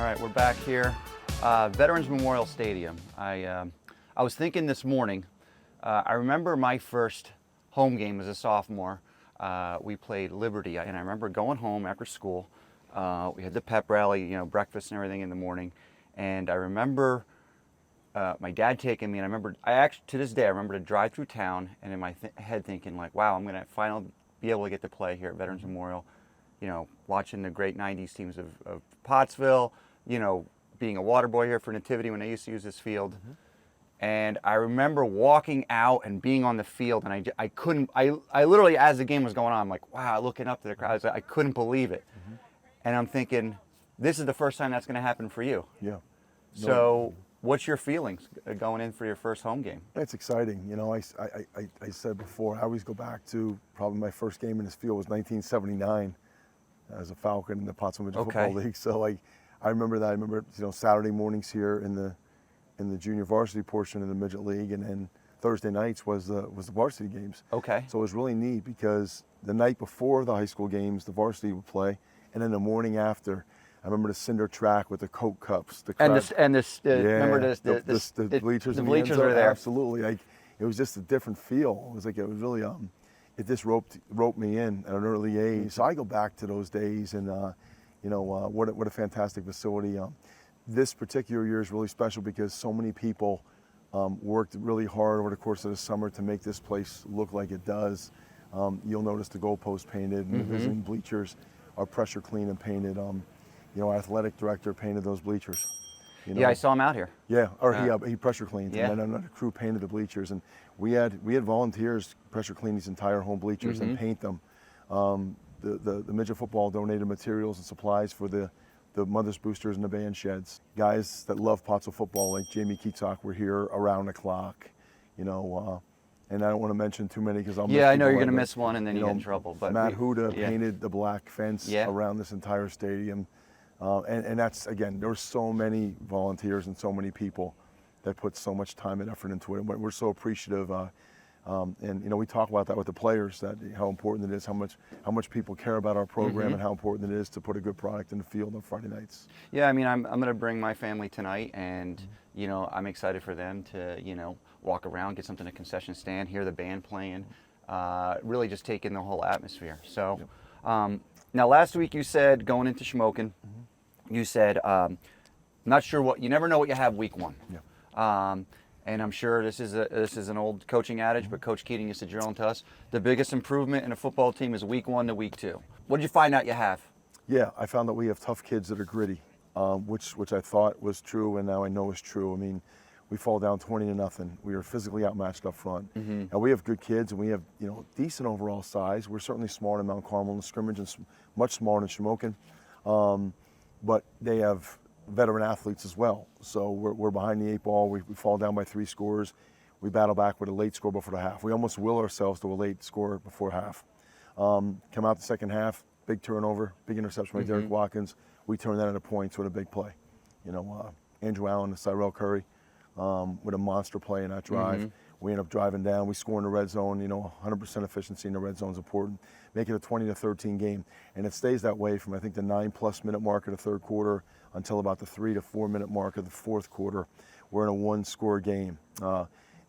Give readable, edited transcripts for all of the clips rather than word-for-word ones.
All right, we're back here, Veterans Memorial Stadium. I was thinking this morning, I remember my first home game as a sophomore. We played Liberty, and I remember going home after school. We had the pep rally, breakfast and everything in the morning. And I remember my dad taking me, and I actually, to this day, I remember to drive through town and in my head thinking like, wow, I'm going to finally be able to get to play here at Veterans Memorial. Watching the great 90s teams of Pottsville, being a water boy here for Nativity when I used to use this field. Mm-hmm. And I remember walking out and being on the field, and I literally, as the game was going on, I'm like, wow, looking up to the crowd, I couldn't believe it. Mm-hmm. And I'm thinking, this is the first time that's going to happen for you. Yeah. So what's your feelings going in for your first home game? It's exciting. I said before, I always go back to probably my first game in this field was 1979 as a Falcon in the Pottsville Midget Football League. So I remember that. I remember Saturday mornings here in the junior varsity portion of the Midget League, and then Thursday nights was the varsity games. Okay. So it was really neat because the night before the high school games, the varsity would play, and then the morning after, I remember the cinder track with the Coke cups. Remember the bleachers. The bleachers were there. Absolutely. It was just a different feel. It was really it just roped me in at an early age. So I go back to those days, and what a fantastic facility. This particular year is really special because so many people worked really hard over the course of the summer to make this place look like it does. You'll notice the goalpost painted, and the visiting bleachers are pressure clean and painted. Our athletic director painted those bleachers. Yeah, I saw him out here. Yeah, or he pressure cleaned, and then another crew painted the bleachers, and we had volunteers pressure clean these entire home bleachers and paint them. The midget football donated materials and supplies for the mothers boosters and the band sheds. Guys that love Pottsville football, like Jamie Keatsock, were here around the clock. And I don't want to mention too many because I'll miss I know you're going to miss one and then you get in trouble. But Matt Huda painted the black fence around this entire stadium. And that's, again, there were so many volunteers and so many people that put so much time and effort into it. And we're so appreciative. We talk about that with the players, that how important it is, how much people care about our program, and how important it is to put a good product in the field on Friday nights. Yeah, I mean, I'm going to bring my family tonight, and I'm excited for them to walk around, get something at a concession stand, hear the band playing, really just take in the whole atmosphere. So, now last week you said going into Shamokin, you said not sure you never know what you have week one. Yeah. And I'm sure this is an old coaching adage, but Coach Keating used to drill into us. The biggest improvement in a football team is week 1 to week 2. What did you find out you have? Yeah, I found that we have tough kids that are gritty, which I thought was true, and now I know is true. I mean, we fall down 20-0. We are physically outmatched up front, and we have good kids, and we have decent overall size. We're certainly smaller than Mount Carmel in the scrimmage, and much smaller than Shamokin, but they have veteran athletes as well. So we're behind the 8 ball. We fall down by 3 scores. We battle back with a late score before the half. We almost will ourselves to a late score before half. Come out the second half, big turnover, big interception by Derek Watkins. We turn that into points with a big play. Andrew Allen and Cyrell Curry with a monster play in that drive. We end up driving down. We score in the red zone. 100% efficiency in the red zone is important. Make it a 20-13 game, and it stays that way from I think the 9+ minute mark of the third quarter until about the 3 to 4 minute mark of the fourth quarter. We're in a 1-score game,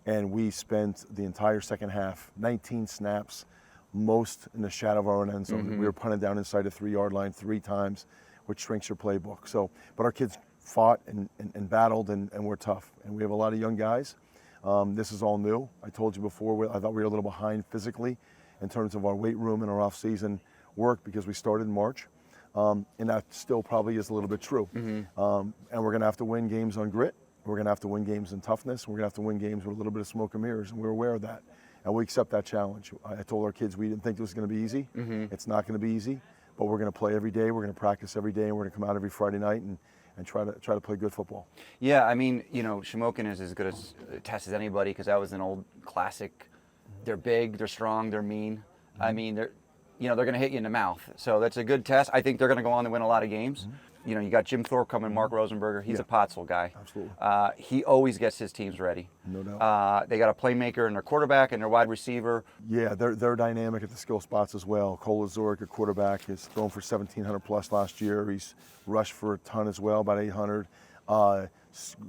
and we spent the entire second half, 19 snaps, most in the shadow of our own end zone. We were punted down inside the 3-yard line 3 times, which shrinks your playbook. So, but our kids fought and battled and were tough, and we have a lot of young guys. This is all new. I told you before, I thought we were a little behind physically in terms of our weight room and our off-season work because we started in March, and that still probably is a little bit true. And we're going to have to win games on grit. We're going to have to win games in toughness. We're going to have to win games with a little bit of smoke and mirrors, and we're aware of that. And we accept that challenge. I told our kids we didn't think it was going to be easy. It's not going to be easy, but we're going to play every day. We're going to practice every day, and we're going to come out every Friday night and try to play good football. Yeah, I mean, Shamokin is as good a test as anybody because that was an old classic. They're big, they're strong, they're mean. I mean, they're going to hit you in the mouth. So that's a good test. I think they're going to go on to win a lot of games. you got Jim Thorpe coming, Mark Rosenberger. He's a Pottsville guy. Absolutely. He always gets his teams ready. No doubt. They got a playmaker in their quarterback and their wide receiver. Yeah, they're dynamic at the skill spots as well. Cole Azoric, a quarterback, has thrown for 1,700 plus last year. He's rushed for a ton as well, about 800.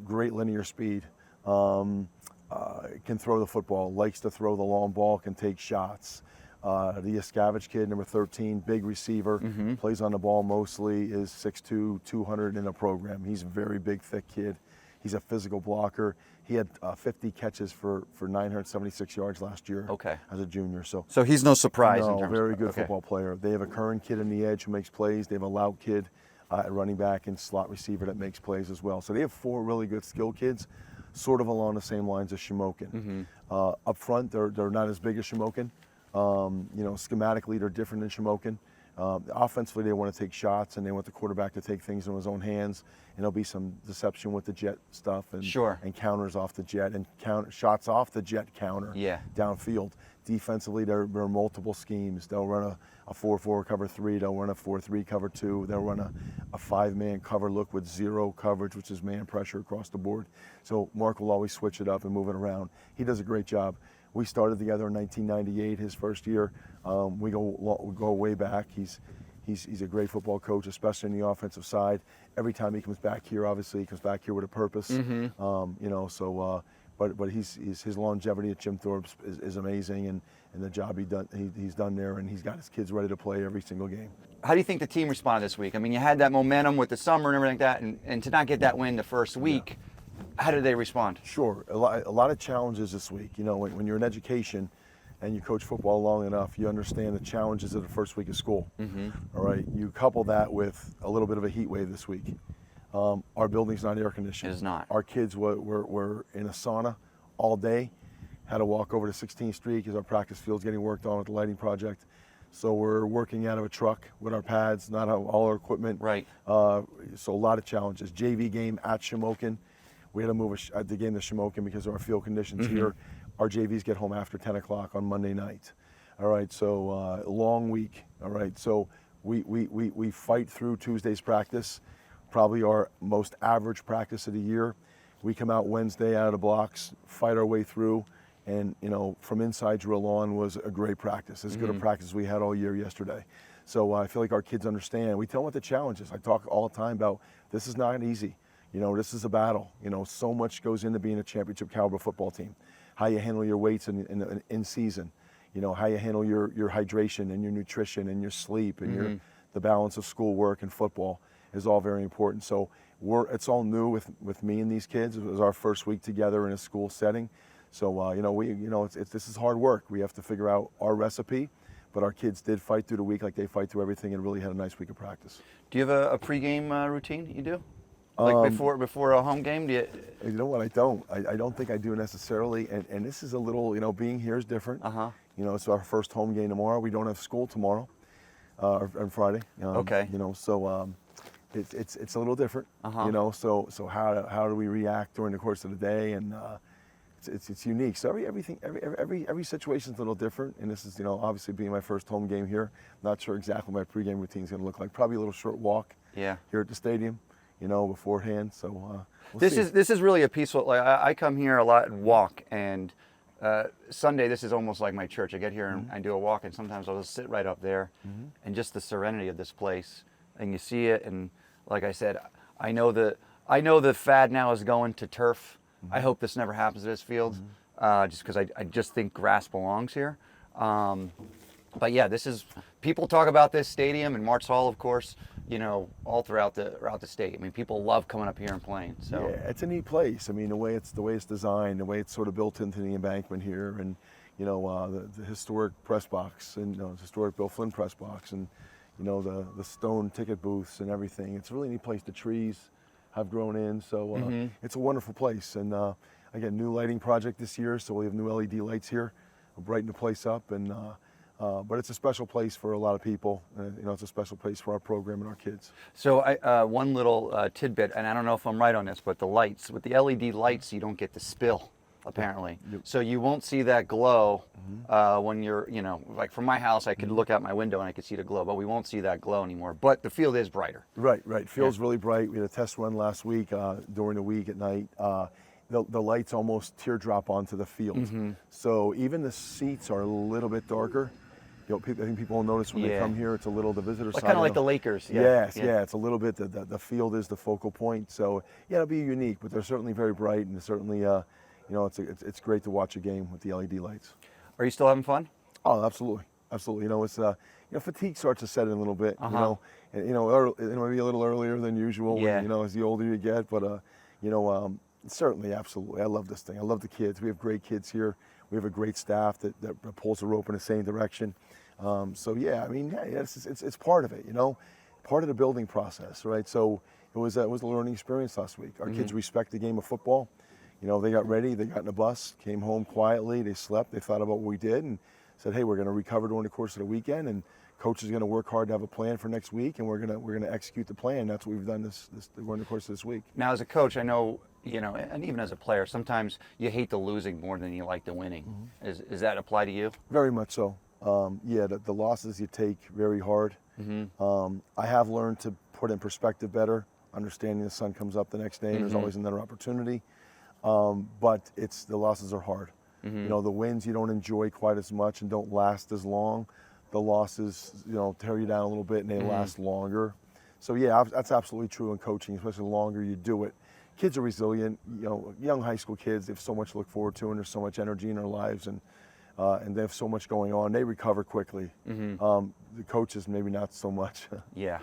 Great linear speed. Can throw the football, likes to throw the long ball, can take shots. The Escavage kid, number 13, big receiver, plays on the ball mostly, is 6'2", 200 in the program. He's a very big, thick kid. He's a physical blocker. He had 50 catches for 976 yards last year as a junior. So he's no surprise. No, in terms very of, good football player. They have a current kid in the edge who makes plays. They have a loud kid at running back and slot receiver that makes plays as well. So they have 4 really good skill kids, sort of along the same lines as Shamokin. Up front, they're not as big as Shamokin. Schematically, they're different than Shamokin. Offensively, they want to take shots, and they want the quarterback to take things in his own hands. And there'll be some deception with the jet stuff and counters off the jet and shots off the jet counter downfield. Defensively, there are multiple schemes. They'll run a 4-4 cover 3. They'll run a 4-3 cover 2. They'll run a 5-man cover look with 0 coverage, which is man pressure across the board. So Mark will always switch it up and move it around. He does a great job. We started together in 1998, his first year. We go way back. He's a great football coach, especially in the offensive side. Every time he comes back here, obviously he comes back here with a purpose. But his longevity at Jim Thorpe's is amazing, and the job he's done there, and he's got his kids ready to play every single game. How do you think the team responded this week? I mean, you had that momentum with the summer and everything like that, and to not get that win the first week, how did they respond? Sure, a lot of challenges this week. When you're in education and you coach football long enough, you understand the challenges of the first week of school. All right, you couple that with a little bit of a heat wave this week. Our building's not air conditioned. It is not. Our kids were in a sauna all day, had to walk over to 16th Street because our practice field's getting worked on with the lighting project. So we're working out of a truck with our pads, not all our equipment. Right. So a lot of challenges. JV game at Shamokin. We had to move the game to Shamokin because of our field conditions here. Our JVs get home after 10 o'clock on Monday night. All right, so long week. All right, so we fight through Tuesday's practice, probably our most average practice of the year. We come out Wednesday out of the blocks, fight our way through, and from inside drill on was a great practice, as good a practice as we had all year yesterday. So I feel like our kids understand. We tell them what the challenge is. I talk all the time about this is not easy. This is a battle. So much goes into being a championship caliber football team. How you handle your weights in season. How you handle your hydration and your nutrition and your sleep and the balance of schoolwork and football is all very important. So it's all new with me and these kids. It was our first week together in a school setting. So this is hard work. We have to figure out our recipe. But our kids did fight through the week like they fight through everything, and really had a nice week of practice. Do you have a pregame routine you do? Like before a home game? Do you? You know what? I don't. I don't think I do necessarily. And this is a little, being here is different. It's our first home game tomorrow. We don't have school tomorrow, on Friday. So it's a little different. So how do we react during the course of the day? And it's unique. So every situation's a little different. And this is obviously being my first home game here. Not sure exactly what my pregame routine is going to look like. Probably a little short walk. Here at the stadium. Beforehand. So we'll this see. This is really a peaceful. Like I come here a lot and walk, and Sunday this is almost like my church. I get here and I do a walk, and sometimes I'll just sit right up there, and just the serenity of this place, and you see it. And like I said, I know the fad now is going to turf. I hope this never happens at this field, just because I just think grass belongs here. But yeah, people talk about this stadium and Martz Hall, of course, all throughout the state. I mean, people love coming up here and playing. So yeah, it's a neat place. I mean, the way it's designed, the way it's sort of built into the embankment here, and the historic press box and the historic Bill Flynn press box, and the stone ticket booths and everything. It's a really neat place. The trees have grown in, so it's a wonderful place. And again, new lighting project this year, so we have new LED lights here, brighten the place up, and. But it's a special place for a lot of people. It's a special place for our program and our kids. So one little tidbit, and I don't know if I'm right on this, but the lights, with the LED lights, you don't get the spill. apparently. Yep. So you won't see that glow when you're, like from my house, I could look out my window and I could see the glow, but we won't see that glow anymore. But the field is brighter. Right. Feels really bright. We had a test run last week during the week at night. The lights almost teardrop onto the field. So even the seats are a little bit darker. I think people will notice when they come here, it's a little the visitor side. Kind of like the Lakers. Yes, it's a little bit, the field is the focal point. So yeah, it'll be unique, but they're certainly very bright, and certainly, it's great to watch a game with the LED lights. Are you still having fun? Oh, absolutely. It's fatigue starts to set in a little bit, and, it might be a little earlier than usual, as the older you get, but, certainly, absolutely. I love this thing. I love the kids. We have great kids here. We have a great staff that pulls the rope in the same direction. It's part of it, part of the building process, right? So it was a learning experience last week. Our kids respect the game of football. They got ready, they got in a bus, came home quietly, they slept, they thought about what we did and said, hey, we're going to recover during the course of the weekend, and coach is going to work hard to have a plan for next week, and we're going to execute the plan. That's what we've done this during the course of this week. Now, as a coach, I know, and even as a player, sometimes you hate the losing more than you like the winning. Does that apply to you? Very much so. The losses you take very hard. I have learned to put in perspective better, understanding the sun comes up the next day and there's always another opportunity. But the losses are hard. The wins you don't enjoy quite as much and don't last as long. The losses, tear you down a little bit and they last longer. So yeah, that's absolutely true in coaching, especially the longer you do it. Kids are resilient, young high school kids, they have so much to look forward to and there's so much energy in their lives and they have so much going on. They recover quickly. The coaches, maybe not so much. Yeah.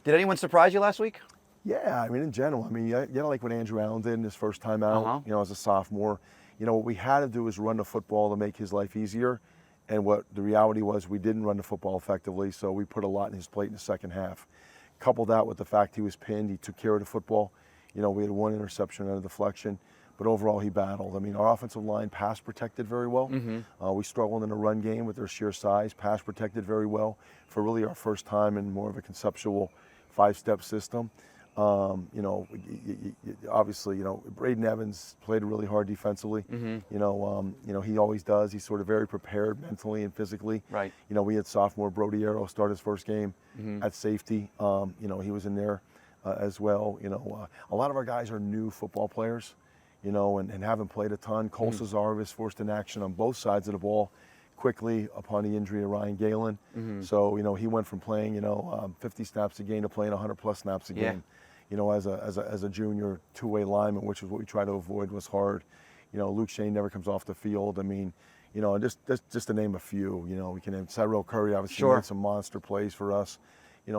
Did anyone surprise you last week? Yeah, in general, like what Andrew Allen did in his first time out, as a sophomore. What we had to do was run the football to make his life easier. And what the reality was, we didn't run the football effectively, so we put a lot in his plate in the second half. Couple that with the fact he was pinned, he took care of the football. We had one interception and a deflection, but overall he battled. Our offensive line pass protected very well. We struggled in the run game with their sheer size, pass protected very well for really our first time in more of a conceptual 5-step system. Obviously, Braden Evans played really hard defensively. He always does. He's sort of very prepared mentally and physically. Right. We had sophomore Brody Arrow start his first game at safety. He was in there as well. A lot of our guys are new football players, and haven't played a ton. Cole Cesar was forced in action on both sides of the ball quickly upon the injury of Ryan Galen. So, he went from playing, 50 snaps a game to playing 100 plus snaps a game. As a junior two-way lineman, which is what we try to avoid, was hard. Luke Shane never comes off the field. Just to name a few. We can name Cyril Curry, obviously made some monster plays for us.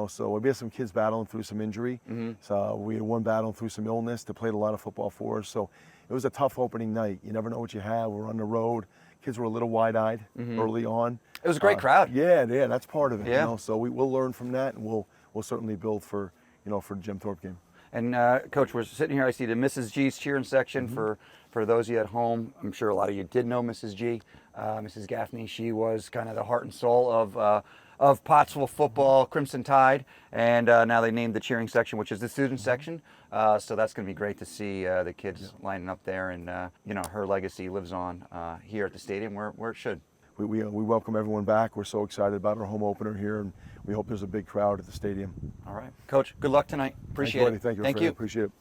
So we had some kids battling through some injury. So we had one battling through some illness that played a lot of football for us. So it was a tough opening night. You never know what you have. We're on the road. Kids were a little wide-eyed early on. It was a great crowd. Yeah, that's part of it. Yeah. So we'll learn from that, and we'll certainly build for the Jim Thorpe game. And Coach, we're sitting here. I see the Mrs. G's cheering section for those of you at home. I'm sure a lot of you did know Mrs. G, Mrs. Gaffney. She was kind of the heart and soul of Pottsville football, Crimson Tide, and now they named the cheering section, which is the student section. So that's going to be great to see the kids lining up there, and her legacy lives on here at the stadium where it should. We welcome everyone back. We're so excited about our home opener here, and we hope there's a big crowd at the stadium. All right, Coach. Good luck tonight. Appreciate it. Thank you. Thank you. Appreciate it.